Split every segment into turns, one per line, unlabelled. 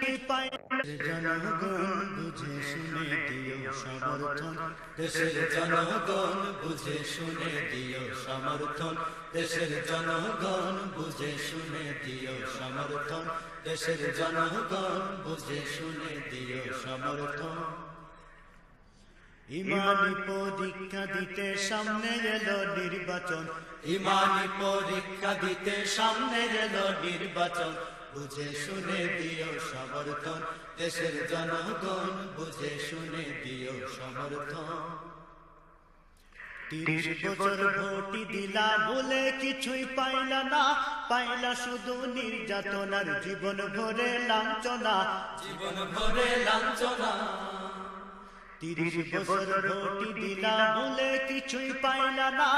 কিছুই পাই জনগণ বুঝে শুনে দিও সমর্থন দেশের জনগণ বুঝে শুনে দিও সমর্থন দেশের জনগণ বুঝে শুনে দিও সমর্থন দেশের জনগণ বুঝে শুনে দিও সমর্থন ইমানি পরীক্ষা দিতে সামনে এলো নির্বাচন ইমানি পরীক্ষা দিতে সামনে এলো নির্বাচন বুঝে শুনে দিও সমর্থন দেশের জনগণ বুঝে শুনে দিও সমর্থন 30 বছর ভোটই দিলা বলে কিছুই পাইলা না পাইলা শুধু নির্যাতনার জীবন ভরে লাঞ্ছনা জীবন ভরে লাঞ্ছনা 30 বছর ভোটই দিলা বলে কিছুই পাইলা না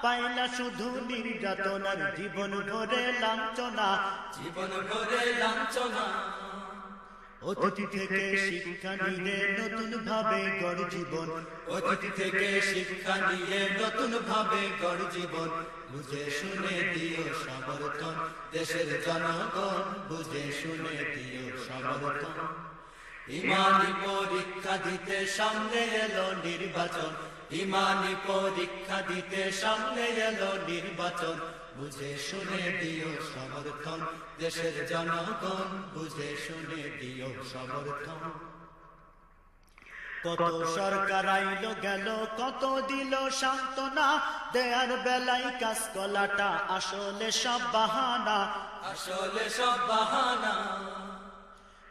পাইলা শুধু নির্যাতনার জীবন ভরে লাঞ্ছনা জীবন ভরে লাঞ্ছনা অতীত থেকে শিক্ষা নিয়ে নতুন ভাবে গড় জীবন অতীত থেকে শিক্ষা নিয়ে নতুন ভাবে গড় জীবন বুঝে শুনে দিও সমর্থন দেশের জনগণ বুঝে শুনে দিও সমর্থন ইমানি পরীক্ষা দিতে সামনে এলো নির্বাচন ইমানি পরীক্ষা দিতে সামনে এলো নির্বাচন বুঝে শুনে দিও সমর্থন দেশের জনগণ বুঝে শুনে দিও সমর্থন কত সরকার আইলো গেল কত দিল সান্ত্বনা দেয়ার বেলায় কাজ কলাটা আসলে সব বাহানা আসলে সব বাহানা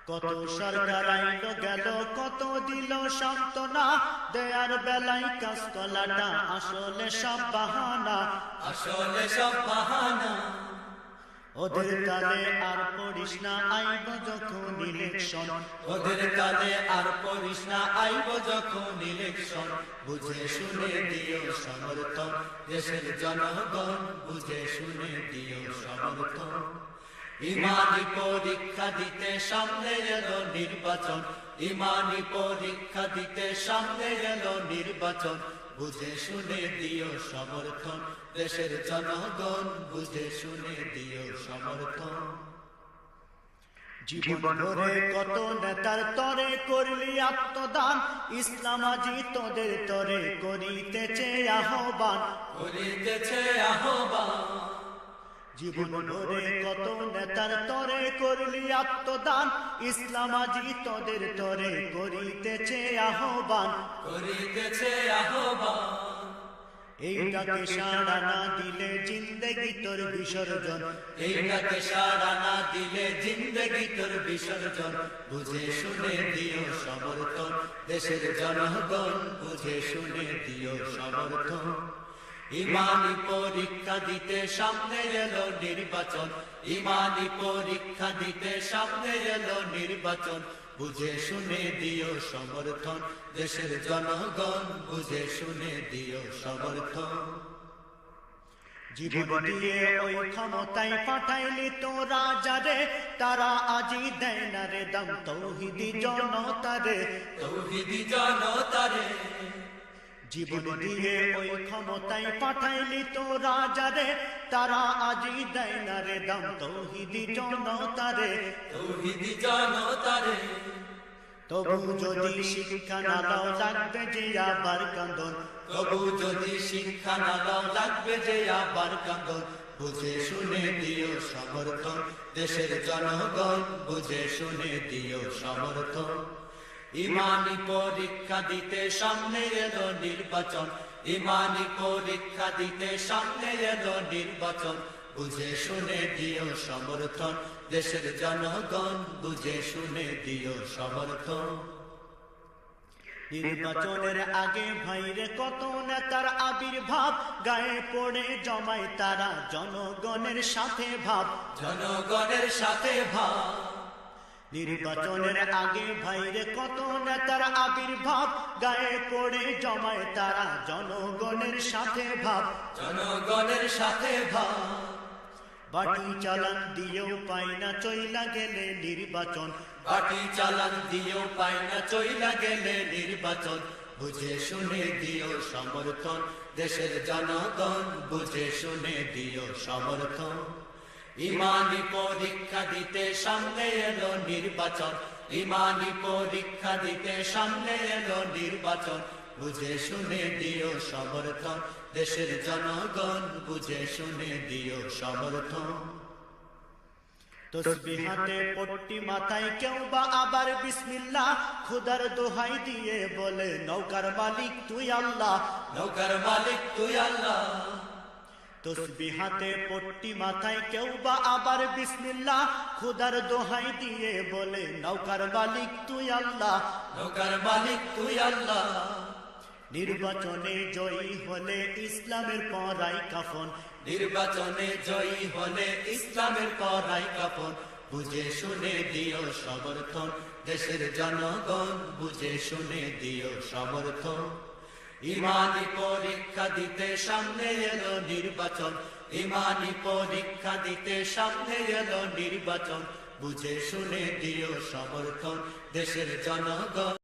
কত সরকার আইলো গেল কত দিল সান্ত্বনা দেয়ার বেলায় কাজ কলাটা আসলে সব বাহানা আসলে সব বাহানা ওদের কালে আর পড়িস না আইব যখন ইলেকশন ওদের কালে আর পড়িস না আইব যখন ইলেকশন বুঝে শুনে দিও সমর্থন দেশের জনগণ বুঝে শুনে দিও সমর্থন ইমানি পরীক্ষা দিতে সামনে এলো নির্বাচন ইমানি পরীক্ষা দিতে সামনে এলো নির্বাচন বুঝে শুনে দিও সমর্থন দেশের জনগণ বুঝে শুনে দিও সমর্থন জীবন ভরে কত নেতার তরে করলি আত্মদান ইসলাম আজি তোদের তরে করিতেছে আহ্বান করিতেছে আহ্বান জীবন ভরে কত নেতার তরে করলি আত্মদান ইসলাম আজি তোদের তরে করিতেছে আহ্বান করিতেছে আহ্বান এইটাকে সাড়া না দিলে জিন্দেগি তোর বিসর্জন এইটাকে সাড়া না দিলে জিন্দেগি তোর বিসর্জন বুঝে শুনে দিও সমর্থন দেশের জনগণ বুঝে শুনে দিও সমর্থন ইমানি পরীক্ষা দিতে সামনে এলো নির্বাচন ইমানি পরীক্ষা দিতে সামনে এলো নির্বাচন বুঝে শুনে দিও সমর্থন দেশের জনগণ বুঝে শুনে দিও সমর্থন জীবন দিয়ে ওই ক্ষমতায় পাঠাইলি তোরা যারে তারা আজি দেয় না রে দাম তৌহিদি জনতারে তৌহিদি জনতারে জীবন দিয়ে ওই ক্ষমতায় পাঠাইলি তোরা যারে তারা আজি দেয় না রে দাম তৌহিদি জনতারে তৌহিদি জনতারে তবু যদি শিক্ষা না দাও লাগবে যে আবার কান্দন তবু যদি শিক্ষা না দাও লাগবে যে আবার কান্দন বুঝে শুনে দিও সমর্থন দেশের জনগণ বুঝে শুনে দিও সমর্থন ইমানি পরীক্ষা দিতে সামনে এলো নির্বাচন ইমানি পরীক্ষা দিতে সামনে এলো নির্বাচন বুঝে শুনে দিও সমর্থন দেশের জনগণ বুঝে শুনে দিও সমর্থন নির্বাচনের আগে ভাইরে কত নেতার আবির্ভাব গায়ে পড়ে জমায় তারা জনগণের সাথে ভাব জনগণের সাথে ভাব নির্বাচনের আগে ভাইরে কত নেতার আবির্ভাব গায়ে পড়ে জমায় তারা জনগণের সাথে ভাব জনগণের সাথে ভাব বাটি চালান দিয়েও পায় না চইলা গেলে নির্বাচন বাটি চালান দিয়েও পায় না চইলা গেলে নির্বাচন বুঝে শুনে দিও সমর্থন দেশের জনগণ বুঝে শুনে দিও সমর্থন ইমানি পরীক্ষা দিতে সামনে এলো নির্বাচন, ইমানি পরীক্ষা দিতে সামনে এলো নির্বাচন, বুঝে শুনে দিও সমর্থন, দেশের জনগণ বুঝে শুনে দিও সমর্থন। তসবিহ হাতে পট্টি মাথায় কেউ বা আবার বিসমিল্লাহ, খুদার দোহাই দিয়ে বলে নৌকার মালিক তুই আল্লাহ, নৌকার মালিক তুই আল্লাহ। তসবিহ হাতে পট্টি মাথায় কেউ বা আবার বিসমিল্লাহ, খুদার দোহাই দিয়ে বলে নৌকার মালিক তুই আল্লাহ, নৌকার মালিক তুই আল্লাহ। নির্বাচনে জয়ী হলে ইসলামের পরাই কাফন, নির্বাচনে জয়ী হলে ইসলামের পরাই কাফন, বুঝে শুনে দিও সমর্থন, দেশের জনগণ বুঝে শুনে দিও সমর্থন। ইমানি পরীক্ষা দিতে সামনে এলো নির্বাচন, ইমানি পরীক্ষা দিতে সামনে এলো নির্বাচন, বুঝে শুনে দিও সমর্থন, দেশের জনগণ।